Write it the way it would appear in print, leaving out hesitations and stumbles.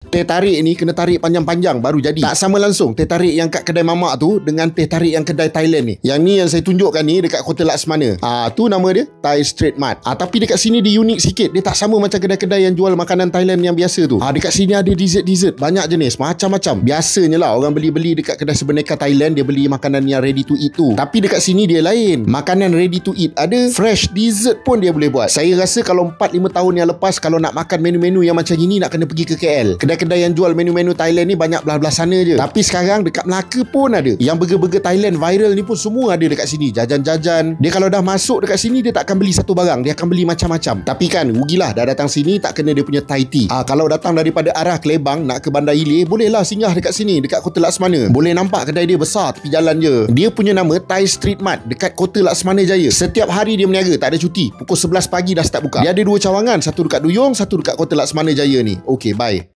Teh tarik ni kena tarik panjang-panjang baru jadi. Tak sama langsung teh tarik yang kat kedai mamak tu dengan teh tarik yang kedai Thailand ni. Yang ni yang saya tunjukkan ni dekat Kota Laksmana. Tu nama dia Thai Street Mart. Tapi dekat sini dia unik sikit. Dia tak sama macam kedai-kedai yang jual makanan Thailand yang biasa tu. Dekat sini ada dessert-dessert banyak jenis, macam-macam. Biasanya lah orang beli-beli dekat kedai sebenarnya Thailand, dia beli makanan yang ready to eat tu. Tapi dekat sini dia lain. Makanan ready to eat ada, fresh dessert pun dia boleh buat. Saya rasa kalau 4-5 tahun yang lepas, kalau nak makan menu-menu yang macam gini, nak kena pergi ke KL. Kedai-kedai yang jual menu-menu Thailand ni banyak belah-belah sana je. Tapi sekarang dekat Melaka pun ada. Yang burger-burger Thailand viral ni pun semua ada dekat sini. Jajan-jajan. Dia kalau dah masuk dekat sini, dia tak akan beli satu barang, dia akan beli macam-macam. Tapi kan rugilah dah datang sini tak kena dia punya Thai tea. Kalau datang daripada arah Kelebang nak ke Bandar Hilir, bolehlah singgah dekat sini, dekat Kota Laksmana. Boleh nampak kedai dia besar tepi jalan je. Dia punya nama Thai Street Mart dekat Kota Laksmana Jaya. Setiap hari dia berniaga, tak ada cuti. Pukul 11 pagi dah start buka. Dia ada 2 cawangan, satu dekat Duyung, satu dekat Kota Laksmana Jaya ni. Okey, bye.